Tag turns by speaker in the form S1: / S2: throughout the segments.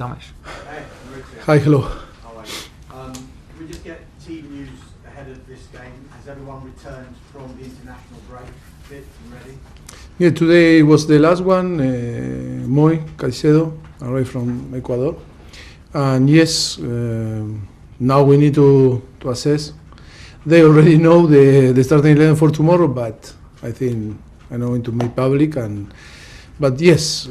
S1: Damish.
S2: Hey, Mauricio.
S3: Hi, hello.
S2: How are you? Can we just get team news ahead of this game? Has everyone returned from the international break, fit and ready?
S3: Yeah, today was the last one. Caicedo arrived from Ecuador, and yes, now we need to assess. They already know the starting 11 for tomorrow, but I think I'm not going to make public. But yes,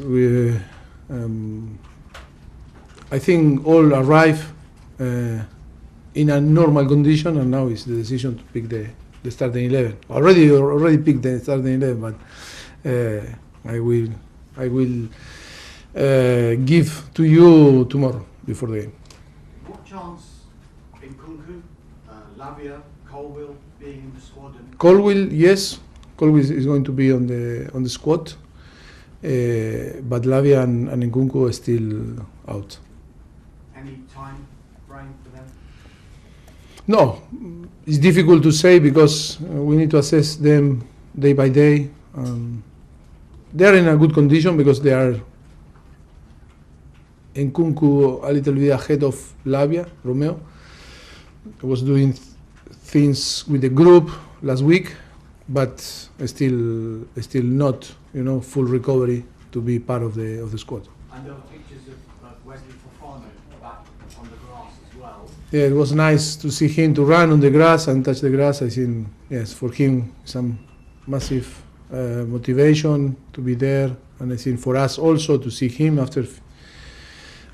S3: I think all arrive in a normal condition, and now it's the decision to pick the starting 11. Already picked the starting 11, but I will give to you tomorrow before the game.
S2: What chance Nkunku, Lavia, Colwill being in the squad? And
S3: Colwill, yes, Colwill is going to be on the squad, but Lavia and Nkunku are still out.
S2: any time frame for them?
S3: No, it's difficult to say because we need to assess them day by day. They are in a good condition because they are Nkunku a little bit ahead of Lavia, Romeo. Was doing things with the group last week, but still not, full recovery to be part of the squad.
S2: And there were pictures of Wesley Fofana back on the grass as well.
S3: Yeah, it was nice to see him to run on the grass and touch the grass. I think, yes, for him, some massive motivation to be there, and I think for us also to see him after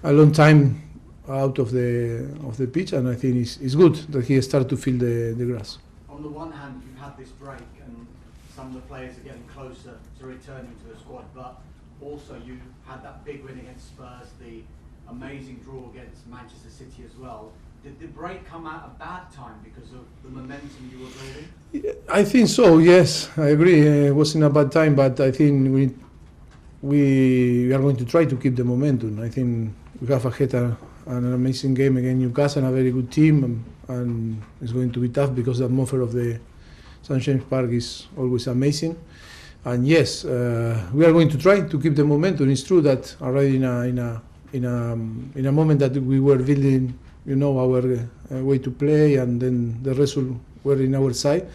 S3: a long time out of the pitch, and I think it's good that he started to feel the grass.
S2: On the one hand, you've had this break and some of the players are getting closer to returning to the squad, but also you had that big win against Spurs, the amazing draw against Manchester City as well. Did the break come at a bad time because of the momentum you were building?
S3: I think so, yes, I agree. It wasn't a bad time, but I think we are going to try to keep the momentum. I think we have ahead an amazing game against Newcastle, a very good team, and it's going to be tough because the atmosphere of the St. James Park is always amazing. And yes, we are going to try to keep the momentum. It's true that already in a moment that we were building, our way to play, and then the result were in our side.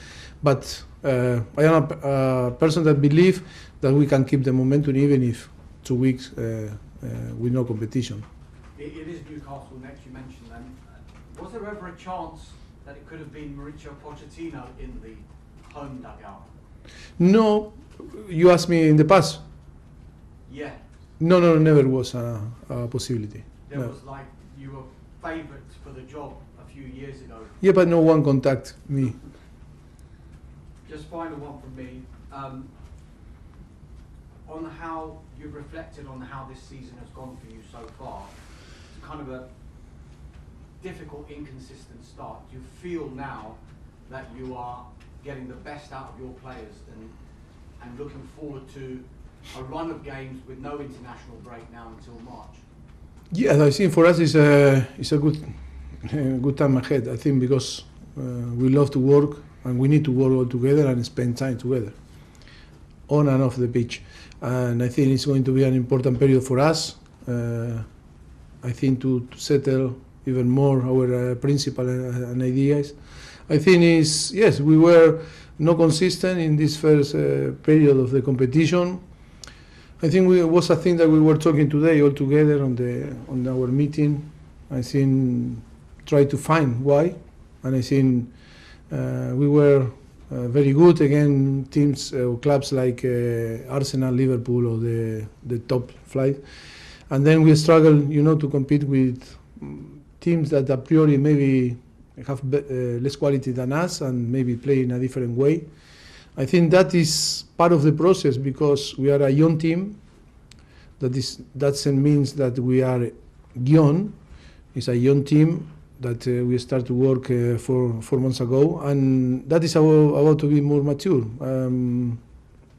S3: But I am a person that believes that we can keep the momentum even if 2 weeks with no competition.
S2: It is Newcastle next, you mentioned them. Was there ever a chance that it could have been Mauricio Pochettino in the home dugout?
S3: No, you asked me in the past.
S2: Yeah.
S3: No, never was a possibility.
S2: There
S3: No.
S2: was like, you were favourites for the job a few years ago.
S3: Yeah, but no one contact me.
S2: Just final one from me. On how you've reflected on how this season has gone for you so far, it's kind of a difficult, inconsistent start. Do you feel now that you are getting the best out of your players and looking forward to a run of games with no international break now until March?
S3: Yeah, I think for us it's a good time ahead. I think because we love to work and we need to work all together and spend time together, on and off the pitch. And I think it's going to be an important period for us. I think to settle even more our principles and ideas. I think yes, we were not consistent in this first period of the competition. I think it was a thing that we were talking today all together on our meeting. I think try to find why, and I think we were very good against teams or clubs like Arsenal, Liverpool, or the top flight, and then we struggle, to compete with teams that a priori maybe have less quality than us and maybe play in a different way. I think that is part of the process because we are a young team. That doesn't mean that we are young. It's a young team that we start to work 4 months ago, and that is about to be more mature.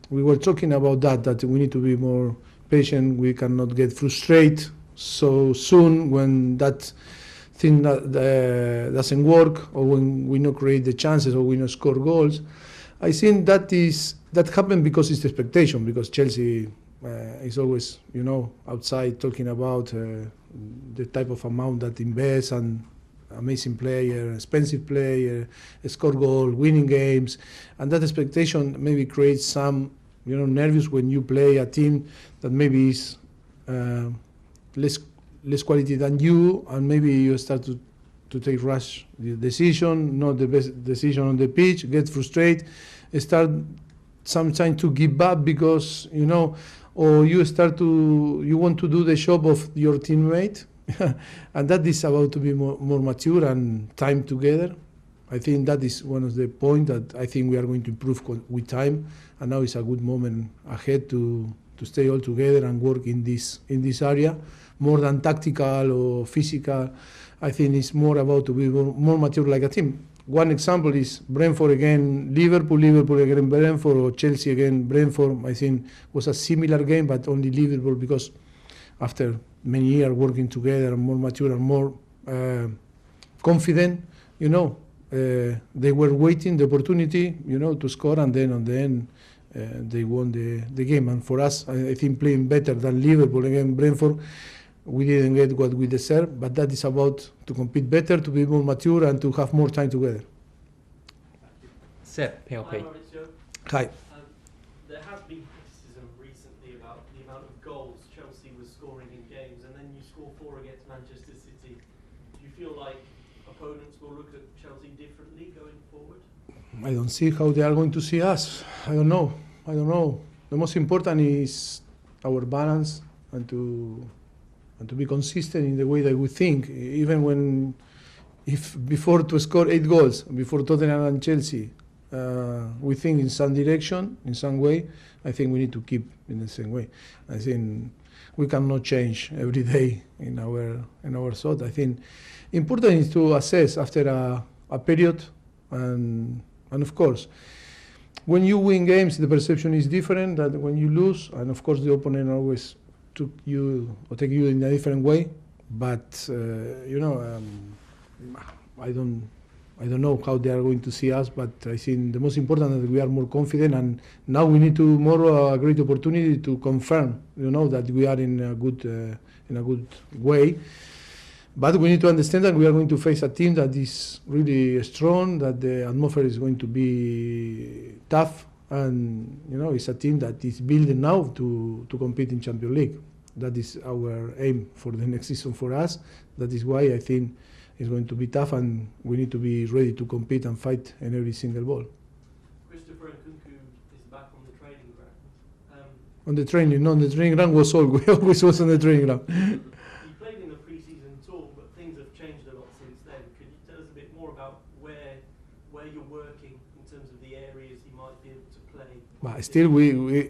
S3: We were talking about that we need to be more patient. We cannot get frustrated so soon when that thing doesn't work, or when we not create the chances, or we not score goals. I think that happened because it's expectation, because Chelsea is always, outside talking about the type of amount that invests and amazing player, expensive player, score goal, winning games, and that expectation maybe creates some, nervous when you play a team that maybe is less quality than you, and maybe you start to take rash decision, not the best decision on the pitch, get frustrated, start sometimes to give up because or you want to do the job of your teammate. And that is about to be more mature and time together. I think that is one of the points that I think we are going to improve with time, and now is a good moment ahead to stay all together and work in this area more than tactical or physical. I think it's more about to be more mature like a team. One example is Brentford again Liverpool again Brentford, or Chelsea again Brentford. I think was a similar game, but only Liverpool, because after many years working together and more mature and more confident, they were waiting the opportunity, to score, and then on the end they won the game. And for us, I think playing better than Liverpool against Brentford, we didn't get what we deserve, but that is about to compete better, to be more mature, and to have more time together.
S1: Sir, PLP.
S4: Hi, Mauricio.
S3: Hi.
S4: There has been criticism recently about the amount of goals Chelsea was scoring in games, and then you score 4 against Manchester City. Do you feel like opponents will look at Chelsea differently going forward?
S3: I don't see how they are going to see us. I don't know. The most important is our balance and to be consistent in the way that we think. Even if before to score 8 goals, before Tottenham and Chelsea, we think in some direction, in some way, I think we need to keep in the same way. I think we cannot change every day in our thought. I think important is to assess after a period, and of course, when you win games, the perception is different than when you lose, and of course the opponent always take you in a different way. But I don't know how they are going to see us, but I think the most important is that we are more confident, and now we need to more a great opportunity to confirm, that we are in a good way. But we need to understand that we are going to face a team that is really strong, that the atmosphere is going to be tough, and it's a team that is building now to compete in Champions League. That is our aim for the next season for us. That is why I think it's going to be tough, and we need to be ready to compete and fight in every single ball.
S4: Christopher Nkunku is back on the training ground.
S3: On the training ground was always was on the training ground.
S4: He played in the pre-season tour, but things have changed a lot since then. Could you tell us a bit more about where you're working in terms of the areas he might be able to play?
S3: But still, we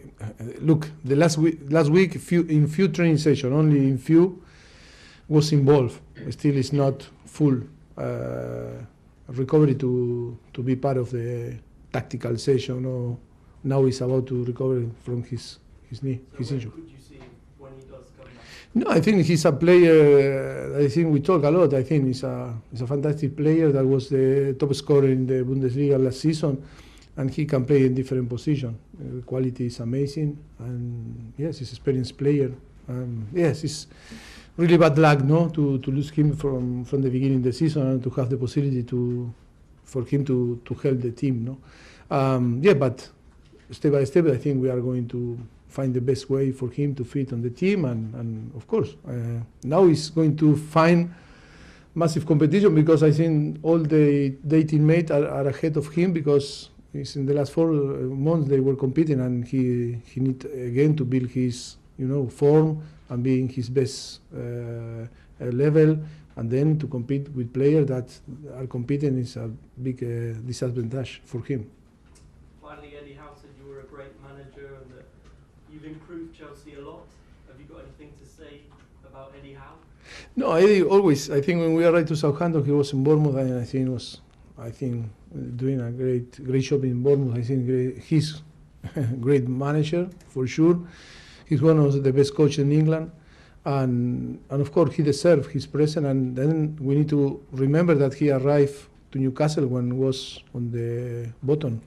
S3: look, the last week in few training sessions, only in few was involved. Still, it's not full recovery to be part of the tactical session. Or now he's about to recover from his knee, his injury.
S4: Could you see him when he does come back?
S3: No, I think he's a player. I think we talk a lot. I think he's a fantastic player that was the top scorer in the Bundesliga last season, and he can play in different positions. The quality is amazing, and yes, he's an experienced player. Yes, it's really bad luck, to lose him from the beginning of the season, and to have the possibility for him to help the team, but step by step, I think we are going to find the best way for him to fit on the team, and of course, now he's going to find massive competition, because I think all the teammates are ahead of him, because it's in the last 4 months they were competing, and he need again to build his form and be in his best level, and then to compete with players that are competing is a big disadvantage for him.
S4: Finally, Eddie Howe said you were a great manager and that you've improved Chelsea a lot. Have you got anything to say about Eddie Howe?
S3: No, Eddie always. I think when we arrived to Southampton, he was in Bournemouth, and I think doing a great job in Bournemouth. I think he's a great manager for sure. He's one of the best coaches in England, and of course he deserves his presence. And then we need to remember that he arrived to Newcastle when he was on the bottom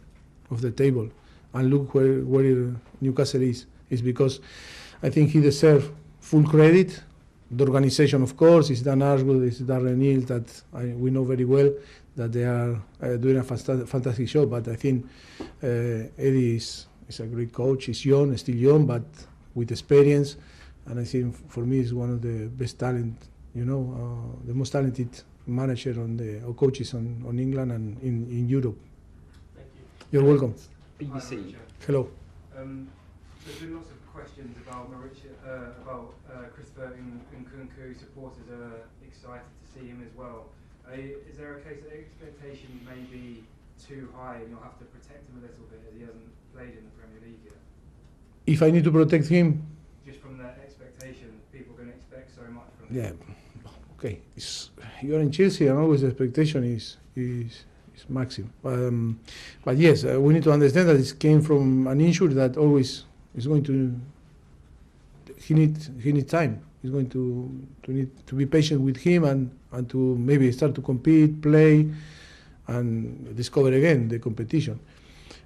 S3: of the table, and look where Newcastle is because I think he deserves full credit, the organization, of course, is Dan Ashwood, is Darren Hill, that we know very well that they are doing a fantastic job. But I think Eddie is a great coach. He's young, still young, but with experience. And I think for me, he's one of the best talent, the most talented manager or coaches on England and in Europe.
S4: Thank you.
S3: You're welcome.
S1: BBC.
S3: Hello.
S5: There's been lots of questions about Mauricio, Christopher Nkunku. Supporters are excited to see him as well. Is there a case that expectations may be too high and you'll have to protect him a little bit as he hasn't played in the Premier League yet?
S3: If I need to protect him,
S5: just from that expectation, people are going to expect so much from him.
S3: yeah, okay. You're in Chelsea, and always the expectation is maximum. But yes, we need to understand that it came from an injury that always is going to. He needs time. He's going to need to be patient with him and to maybe start to compete, play, and discover again the competition.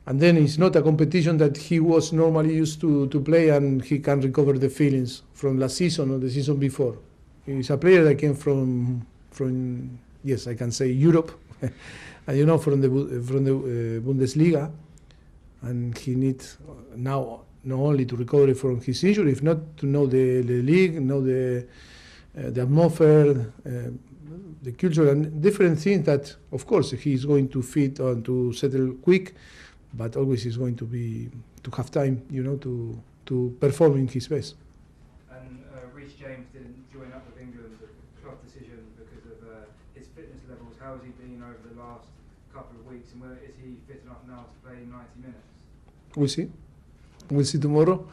S3: And then it's not a competition that he was normally used to play, and he can recover the feelings from last season or the season before. He's a player that came from yes, I can say Europe, and from the Bundesliga, and he needs now not only to recover from his injury, if not to know the league, know the atmosphere, the culture, and different things that, of course, he's going to fit and to settle quick, but always he's going to have time, to perform in his best.
S5: And Reece James didn't join up with England, a club decision because of his fitness levels. How has he been over the last couple of weeks, and is he fit enough now to play 90 minutes?
S3: We'll see. We'll see tomorrow.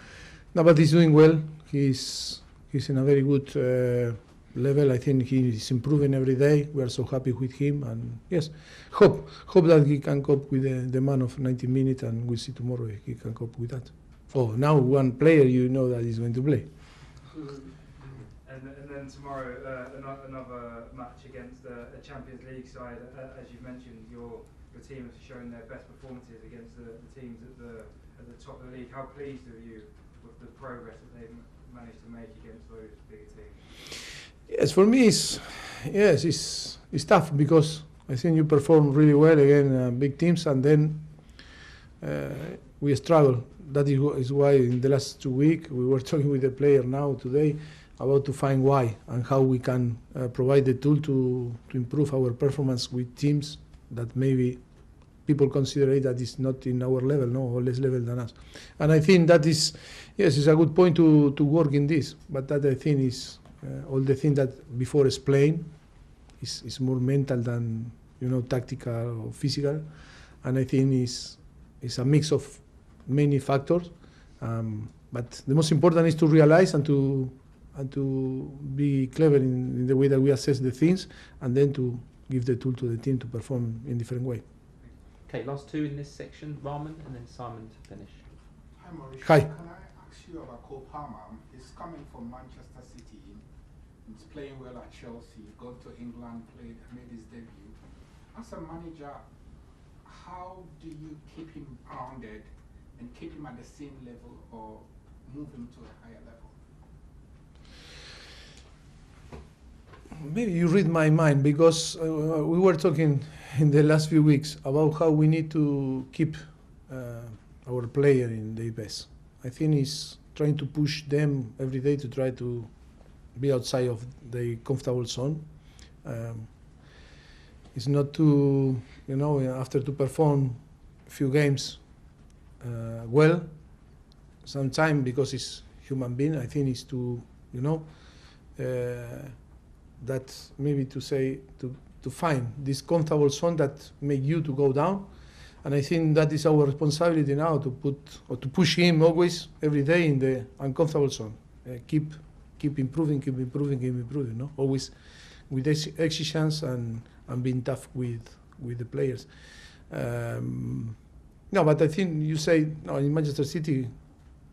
S3: No, but he's doing well. He's in a very good level. I think he's improving every day. We are so happy with him, and yes, hope that he can cope with the demand of 90 minutes, and we'll see tomorrow if he can cope with that. Oh, now one player that he's going to play.
S5: And then tomorrow another match against a Champions League side. As you've mentioned, your team has shown their best performances against the teams at the top of the league. How pleased are you with the progress that they've managed to make against those bigger teams?
S3: Yes, for me, it's tough because I think you perform really well against big teams, and then we struggle. That is why in the last 2 weeks we were talking with the player now today about to find why and how we can provide the tool to improve our performance with teams that maybe people consider that is not in our level, or less level than us. And I think that is a good point to work in this. But that I think is all the things that before explained is more mental than tactical or physical. And I think it's a mix of many factors. But the most important is to realize and to be clever in the way that we assess the things, and then to give the tool to the team to perform in different way.
S1: Okay, last two in this section, Rahman and then Simon to finish.
S6: Hi Mauricio.
S3: Hi.
S6: Can I ask you about Cole Palmer? He's coming from Manchester City. He's playing well at Chelsea. Gone to England, made his debut. As a manager, how do you keep him grounded and keep him at the same level or move him to a higher level?
S3: Maybe you read my mind, because we were talking in the last few weeks about how we need to keep our player in the best. I think he's trying to push them every day to try to be outside of the comfortable zone. It's not to, after to perform a few games well, sometimes because it's human being, I think it's to, that maybe to say, to find this comfortable zone that make you to go down. And I think that is our responsibility now, to to push him always, every day, in the uncomfortable zone. Keep improving, no? Always with exigence and being tough with the players. No, but I think you say, no, in Manchester City,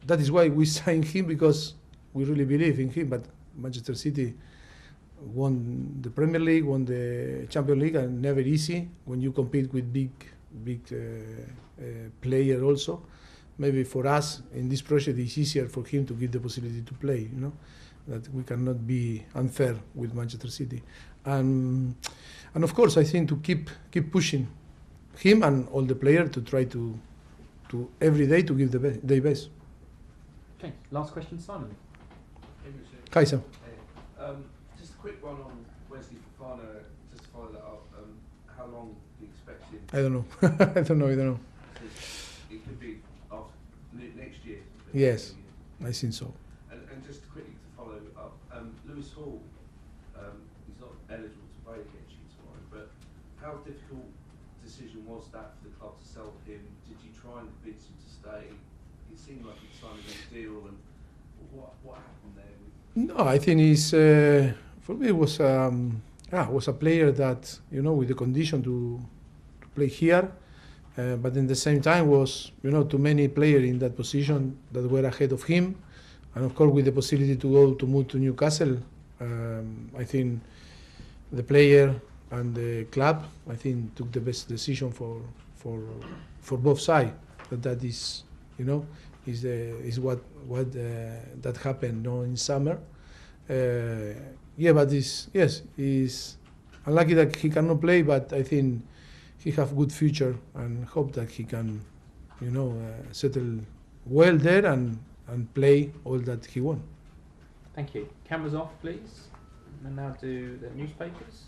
S3: that is why we signed him, because we really believe in him. But Manchester City won the Premier League, won the Champions League, and never easy when you compete with big player also. Maybe for us in this project it's easier for him to give the possibility to play, that we cannot be unfair with Manchester City, and of course I think to keep pushing him and all the players to try to every day to give their best.
S1: Okay, last question, Simon.
S3: Caicedo.
S7: Just a quick one on Wesley Fofana, just to follow that up. How long do you expect him?
S3: I don't know. I don't know.
S7: It could be after next year.
S3: Yes, I think so.
S7: And just quickly to follow up, Lewis Hall, he's not eligible to play against you tomorrow, but how difficult decision was that for the club to sell him? Did you try and convince him to stay? It seemed like he'd signed a new deal, and what happened there?
S3: No, I think he's for me it was a player that with the condition to play here, but in the same time was too many players in that position that were ahead of him, and of course with the possibility to move to Newcastle, I think the player and the club took the best decision for both sides. That is is what that happened in summer. But he's unlucky that he cannot play, but I think he have good future and hope that he can settle well there and play all that he wants.
S1: Thank you. Cameras off, please. And now do the newspapers.